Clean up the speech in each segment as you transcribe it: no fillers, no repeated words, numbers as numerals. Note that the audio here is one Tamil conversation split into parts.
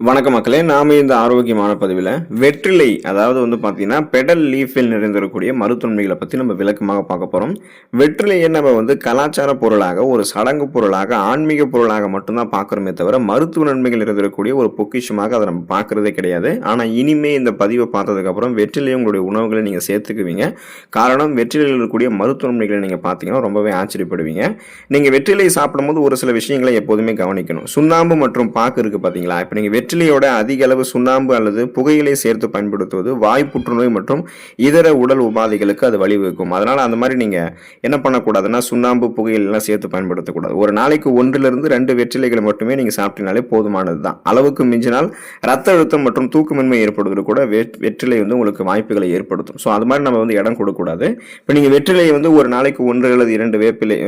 வணக்கம் மக்களே, நாம இந்த ஆரோக்கியமான பதிவில் வெற்றிலை அதாவது பார்த்தீங்கன்னா பெடல் லீஃபில் நிறைந்திருக்கக்கூடிய மருத்துவன்மைகளை பற்றி நம்ம விளக்கமாக பார்க்க போகிறோம். வெற்றிலையை நம்ம கலாச்சார பொருளாக, ஒரு சடங்கு பொருளாக, ஆன்மீக பொருளாக மட்டும்தான் பார்க்குறோமே தவிர மருத்துவ நன்மைகள் நிறைந்திருக்கக்கூடிய ஒரு பொக்கிஷமாக அதை நம்ம பார்க்குறதே கிடையாது. ஆனால் இனிமே இந்த பதிவை பார்த்ததுக்கப்புறம் வெற்றிலையை உங்களுடைய உணவுகளை நீங்கள் சேர்த்துக்குவீங்க. காரணம், வெற்றிலையில் இருக்கக்கூடிய மருத்துவ நன்மைகளை நீங்கள் பார்த்தீங்கன்னா ரொம்பவே ஆச்சரியப்படுவீங்க. நீங்கள் வெற்றிலையை சாப்பிடும்போது ஒரு சில விஷயங்களை எப்போதுமே கவனிக்கணும். சுண்ணாம்பு மற்றும் பாக்கு இருக்குது பார்த்தீங்களா? இப்போ நீங்கள் வெற்றிலையோட அதிக அளவு சுண்ணாம்பு அல்லது புகையிலை சேர்த்து பயன்படுத்துவது வாய் புற்றுநோய் மற்றும் இதர உடல் உபாதைகளுக்கு அது வழிவகுக்கும். அதனால அந்த மாதிரி நீங்க என்ன பண்ணக்கூடாதுன்னா சுண்ணாம்பு புகையிலாம் சேர்த்து பயன்படுத்தக்கூடாது. ஒரு நாளைக்கு 1-2 வெற்றிலைகளை மட்டுமே நீங்க சாப்பிட்டீங்கனாலே போதுமானது தான். அளவுக்கு மிஞ்சினால் ரத்த அழுத்தம் மற்றும் தூக்கமின்மை ஏற்படுவது கூட வெற்றிலை உங்களுக்கு வாய்ப்புகளை ஏற்படுத்தும். ஸோ அது மாதிரி நம்ம இடம் கொடுக்கக்கூடாது. இப்போ நீங்க வெற்றிலையை ஒரு நாளைக்கு 1 அல்லது 2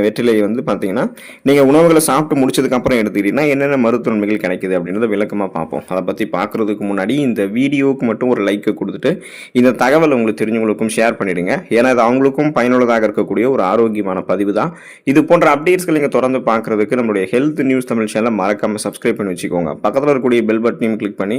வெற்றிலையை பார்த்தீங்கன்னா நீங்க உணவுகளை சாப்பிட்டு முடிச்சதுக்கு அப்புறம் எடுத்துக்கிட்டீங்கன்னா என்னென்ன மருத்துவ நன்மைகள் கிடைக்குது அப்படின்றத விளக்கமா பார்ப்போம். அதை பற்றி பார்க்குறதுக்கு முன்னாடி இந்த வீடியோவுக்கு மட்டும் ஒரு லைக்கை கொடுத்துட்டு இந்த தகவல் உங்களுக்கு தெரிஞ்சவங்களுக்கும் ஷேர் பண்ணிடுங்க. ஏன்னா இது அவங்களுக்கும் பயனுள்ளதாக இருக்கக்கூடிய ஒரு ஆரோக்கியமான பதிவு தான். இது போன்ற அப்டேட்ஸ்கள் நீங்கள் தொடர்ந்து பார்க்குறதுக்கு நம்மளுடைய ஹெல்த் நியூஸ் தமிழ் சேனலை மறக்காமல் சப்ஸ்கிரைப் பண்ணி வச்சுக்கோங்க. பக்கத்தில் இருக்கக்கூடிய பெல் பட்டனையும் கிளிக் பண்ணி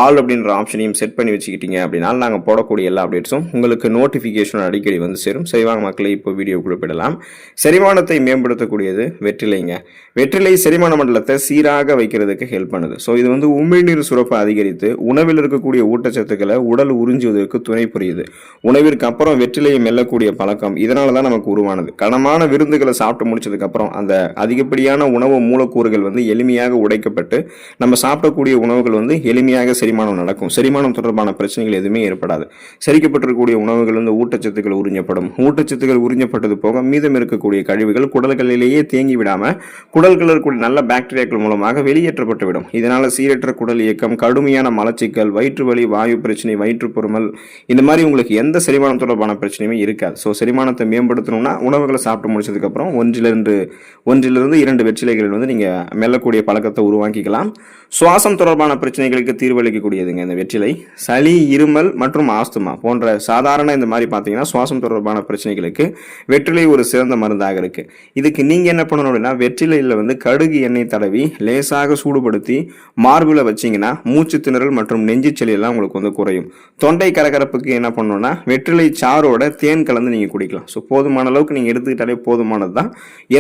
ஆல் அப்படின்ற ஆப்ஷனையும் செட் பண்ணி வச்சுக்கிட்டீங்க அப்படின்னா நாங்கள் போடக்கூடிய எல்லா அப்டேட்ஸும் உங்களுக்கு நோட்டிஃபிகேஷன் அடிக்கடி சேரும். செய்வாங்க மக்களை இப்போ வீடியோக்குள்ள போயிடலாம். செரிமானத்தை மேம்படுத்தக்கூடியது வெற்றிலைங்க. வெற்றிலை செரிமான மண்டலத்தை சீராக வைக்கிறதுக்கு ஹெல்ப் பண்ணுது. ஸோ இது உமிழ்நீர் சுரப்பை அதிகரித்து உணவில் இருக்கக்கூடிய ஊட்டச்சத்துக்களை உடல் உறிஞ்சுவதற்கு துணை புரியுது. உணவிற்கு அப்புறம் வெற்றிலையை மெல்லக்கூடிய பழக்கம் இதனால தான் நமக்கு உருவானது. கனமான விருந்துகளை சாப்பிட்டு முடிச்சதுக்கு அப்புறம் அந்த அதிகப்படியான உணவு மூலக்கூறுகள் எளிமையாக உடைக்கப்பட்டு நம்ம சாப்பிடக்கூடிய உணவுகள் எளிமையாக செரிமானம் நடக்கும். செரிமானம் தொடர்பான பிரச்சனைகள் எதுவுமே ஏற்படாது. செரிக்கப்பட்டிருக்கக்கூடிய உணவுகள் ஊட்டச்சத்துக்கள் உறிஞ்சப்படும். ஊட்டச்சத்துக்கள் உறிஞ்சப்பட்டது போக மீதம் இருக்கக்கூடிய கழிவுகள் குடல்களிலேயே தேங்கி விடாம குடல்களில் இருக்கக்கூடிய நல்ல பாக்டீரியாக்கள் மூலமாக வெளியேற்றப்பட்டு விடும். இதனால சீரற்ற குடல் இயக்கம், கடுமையான மலச்சிக்கல், வயிற்று வலி, வாயு பிரச்சனை, வயிற்றுப்பொருமல், இந்த மாதிரி உங்களுக்கு எந்த செரிமானம் தொடர்பான பிரச்சனையுமே இருக்காது. ஸோ செரிமானத்தை மேம்படுத்தணும்னா உணவுகளை சாப்பிட்டு முடிச்சதுக்கு அப்புறம் 1-2 வெற்றிலைகள் நீங்க மெல்லக்கூடிய பழக்கத்தை உருவாக்கிக்கலாம். சுவாசம் தொடர்பான பிரச்சனைகளுக்கு தீர்வளிக்கக்கூடியதுங்க இந்த வெற்றிலை. சளி, இருமல் மற்றும் ஆஸ்துமா போன்ற சாதாரண இந்த மாதிரி பார்த்தீங்கன்னா சுவாசம் தொடர்பான பிரச்சனைகளுக்கு வெற்றிலை ஒரு சிறந்த மருந்தாக இருக்கு. இதுக்கு நீங்க என்ன பண்ணணும் அப்படின்னா வெற்றிலையில் கடுகு எண்ணெய் தடவி லேசாக சூடுபடுத்தி மார்பில் வச்சிங்கன்னா மூச்சு திணறல் மற்றும் நெஞ்சு சளி எல்லாம் உங்களுக்கு குறையும். தொண்டை கரகரப்புக்கு என்ன பண்ணணும்னா வெற்றிலை சாரோட தேன் கலந்து நீங்கள் குடிக்கலாம். ஸோ போதுமான அளவுக்கு நீங்கள் எடுத்துக்கிட்டாலே போதுமானது தான்.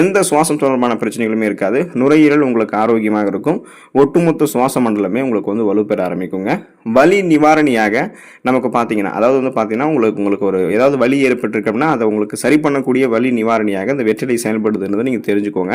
எந்த சுவாசம் தொடர்பான பிரச்சனைகளுமே இருக்காது. நுரையீரல் உங்களுக்கு ஆரோக்கியமாக இருக்கும். ஒட்டுமொத்த சுவாச மண்டலமே உங்களுக்கு வலுப்பெற ஆரம்பிக்குங்க. வலி நிவாரணியாக நமக்கு பார்த்தீங்கன்னா அதாவது பார்த்தீங்கன்னா உங்களுக்கு ஒரு ஏதாவது வலி ஏற்பட்டிருக்கு அப்படின்னா அதை உங்களுக்கு சரி பண்ணக்கூடிய வலி நிவாரணியாக இந்த வெற்றிலை செயல்படுதுன்றதை நீங்கள் தெரிஞ்சுக்கோங்க.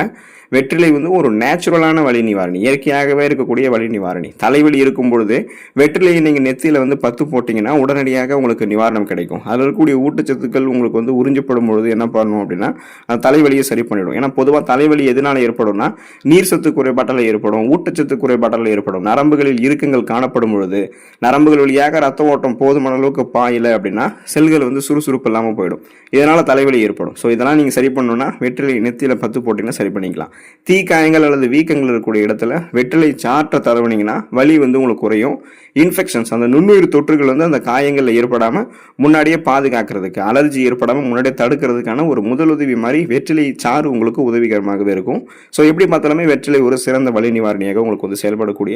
வெற்றிலை ஒரு நேச்சுரலான வலி நிவாரணி, இயற்கையாகவே இருக்கக்கூடிய வலி நிவாரணி. தலைவலி இருக்கும் பொழுது வெற்றிலையை நீங்கள் நெத்தியில் பத்து போட்டிங்கன்னா உடனடியாக உங்களுக்கு நிவாரணம் கிடைக்கும். அதில் இருக்கக்கூடிய ஊட்டச்சத்துக்கள் உங்களுக்கு உறிஞ்சப்படும் பொழுது என்ன பண்ணணும் அப்படின்னா அந்த தலைவலியை சரி பண்ணிடும். ஏன்னா பொதுவாக தலைவலி எதனால ஏற்படும்னா நீர் சத்து குறைபாட்டால் ஏற்படும், ஊட்டச்சத்து குறைபாட்டால் ஏற்படும். நரம்புகளில் இறுக்கங்கள் காணப்படும் பொழுது நரம்புகள் வழியாக ரத்த ஓட்டம் போதுமான அளவுக்கு பாயல அப்படின்னா செல்கள் சுறுசுறுப்பு இல்லாமல் போயிடும். இதனால தலைவலி ஏற்படும். ஸோ இதெல்லாம் நீங்கள் சரி பண்ணணும்னா வெற்றிலை நெத்தியில் 10 போட்டிங்கன்னா சரி பண்ணிக்கலாம். தீக்காயங்கள் அல்லது வீக்கங்கள் இருக்கக்கூடிய இடத்துல வெற்றிலை சாற்ற தடவினீங்கன்னா வலி உங்களுக்கு குறையும். இன்ஃபெக்ஷன்ஸ், அந்த நுண்ணுயிர் தொற்றுகள் அந்த காயங்களில் ஏற்படாமல் முன்னாடியே பாதுகாக்கிறதுக்கு, அலர்ஜி ஏற்படாமல் முன்னாடியே தடுக்கிறதுக்கான ஒரு முதலுதவி மாதிரி வெற்றிலை சாறு உங்களுக்கு உதவிகரமாகவே இருக்கும். ஸோ எப்படி பார்த்தாலுமே வெற்றிலை ஒரு சிறந்த வலி நிவாரணியாக உங்களுக்கு செயல்படக்கூடிய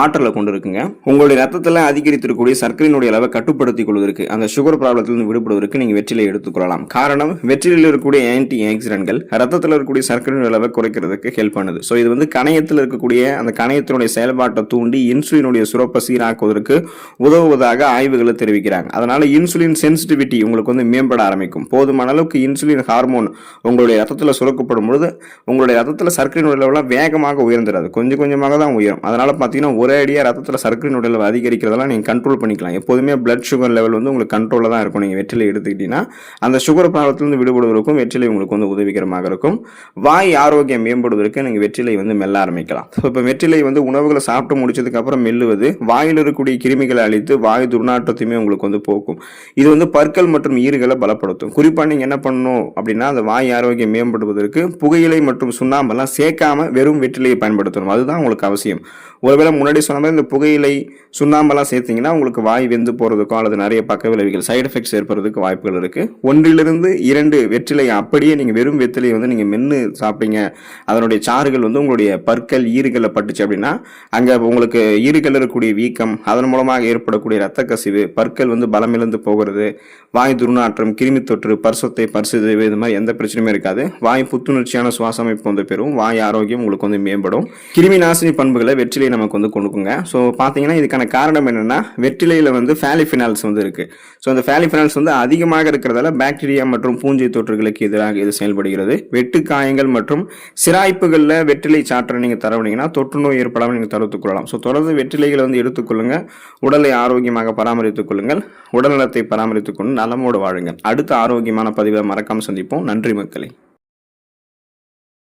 ஆற்றலை கொண்டு இருக்குங்க. உங்களுடைய ரத்தத்தில் அதிகரித்திருக்கக்கூடிய சர்க்கரையினுடைய அளவை கட்டுப்படுத்திக் கொள்வதற்கு, அந்த சுகர் ப்ராப்ளத்திலிருந்து விடுபடுவதற்கு நீங்கள் வெற்றிலை எடுத்துக்கொள்ளலாம். காரணம், வெற்றிலையில் இருக்கக்கூடிய ஆன்டி ஆக்சிடென்ட்கள் ரத்தத்தில் இருக்கக்கூடிய சர்க்கரையினுடைய அளவை குறைக்கிறதுக்கு ஹெல்ப் பண்ணுது. ஸோ இது கணையத்தில் இருக்கக்கூடிய அந்த கணையத்தினுடைய செயல்பாட்டை தூண்டி இன்சுலினுடைய சுரப்பை சீராக்குவதற்கு உதவுவதாக ஆய்வுகளை தெரிவிக்கிறாங்க. அதனால இன்சுலின் சென்சிட்டிவிட்டி உங்களுக்கு மேம்பட ஆரம்பிக்கும். போதுமான அளவுக்கு இன்சுலின் ஹார்மோன் உங்களுடைய ரத்தத்தில் சுரக்கப்படும் பொழுது உங்களுடைய ரத்தத்தில் சர்க்கரையினுடைய அளவெல்லாம் வேகமாக உயர்ந்துடாது, கொஞ்சம் கொஞ்சமாக தான் உயரும். அதனால பார்த்தீங்கன்னா ஒரே அடியாக ரத்தத்தில் சர்க்கரையினுடைய அளவு அதிகரிக்கிறதெல்லாம் நீங்கள் கண்ட்ரோல் பண்ணிக்கலாம். எப்போதுமே பிளட் சுகர் லெவல் உங்களுக்கு கண்ட்ரோலில் தான் இருக்கும். நீங்கள் வெற்றிலை எடுத்துக்கிட்டீங்கன்னா அந்த சுகர் ப்ராப்ளத்திலிருந்து விடுபடுவதற்கும் வெற்றிலை உங்களுக்கு உதவிகரமாக இருக்கும். வாய் ஆரோக்கியம் மேம்படுவதற்கு நீங்கள் வெற்றிலை மெல்ல ஆரம்பிக்கலாம். இப்போ வெற்றிலை உணவுகளை சாப்பிட்டு முடிச்சதுக்கு அப்புறம் மெல்லுவது வாயில் இருக்கக்கூடிய கிருமிகளை அழித்து வாயு துர்நாற்றத்தையுமே உங்களுக்கு போக்கும். இது பற்கள் மற்றும் ஈறுகளை பலப்படுத்தும். குறிப்பாக நீங்க என்ன பண்ணணும் அப்படின்னா அந்த வாய் ஆரோக்கியம் மேம்படுவதற்கு புகையிலை மற்றும் சுண்ணாம்பெல்லாம் சேர்க்காம வெறும் வெற்றிலையை பயன்படுத்தணும். அதுதான் உங்களுக்கு அவசியம். ஒருவேளை முன்னாடி சொன்ன மாதிரி இந்த புகையிலை சுண்ணாம்பெல்லாம் சேர்த்தீங்கன்னா உங்களுக்கு வாய் வெந்து போகிறதுக்கோ அல்லது நிறைய பக்க விளைவுகள் சைடு எஃபெக்ட்ஸ் ஏற்படுறதுக்கு வாய்ப்புகள் இருக்குது. 1 to 2 வெற்றிலை அப்படியே நீங்கள் வெறும் வெற்றிலையை வந்து நீங்கள் மென்று சாப்பிட்டீங்க, அதனுடைய சாறுகள் வந்து உங்களுடைய பற்கள் ஈறுகளில் பட்டுச்சு அப்படின்னா அங்கே உங்களுக்கு ஈறுகளில் இருக்கக்கூடிய வீக்கம், அதன் மூலமாக ஏற்படக்கூடிய இரத்த கசிவு, பற்கள் வந்து பலமிழந்து போகிறது, வாய் துர்நாற்றம், கிருமி தொற்று, பற்சொத்தை, பற்சிதைவு, இது மாதிரி எந்த பிரச்சனையுமே இருக்காது. வாய் புத்துணர்ச்சியான சுவாச அமைப்பு வந்து பெறும். வாய் ஆரோக்கியம் உங்களுக்கு வந்து மேம்படும். கிருமி நாசினி பண்புகளை வெற்றிலை நமக்கு வந்து கொடுக்குங்க. ஸோ பார்த்தீங்கன்னா இதுக்கான காரணம் என்னன்னா வெற்றிலையில் வந்து பாலிஃபினால்ஸ் வந்து இருக்கு. ஸோ அந்த பாலிஃபினால்ஸ் வந்து அதிகமாக இருக்கிறதால பாக்டீரியா மற்றும் பூஞ்சை தொற்றுகளுக்கு எதிராக இது செயல்படுகிறது. வெட்டு காயங்கள் மற்றும் சிராய்ப்புகளில் வெற்றிலை சாற்றை நீங்கள் தரவினீங்கன்னா தொற்று நோய் ஏற்படாமல் நீங்கள் தடுத்துக் கொள்ளலாம். ஸோ தொடர்ந்து வெற்றிலைகளை வந்து எடுத்துக்கொள்ளுங்க. உடலை ஆரோக்கியமாக பராமரித்துக் கொள்ளுங்கள். உடல்நலத்தை பராமரித்துக் கொண்டு நலமோடு வாழுங்கள். அடுத்த ஆரோக்கியமான பதிவை மறக்காமல் சந்திப்போம். நன்றி மக்களே.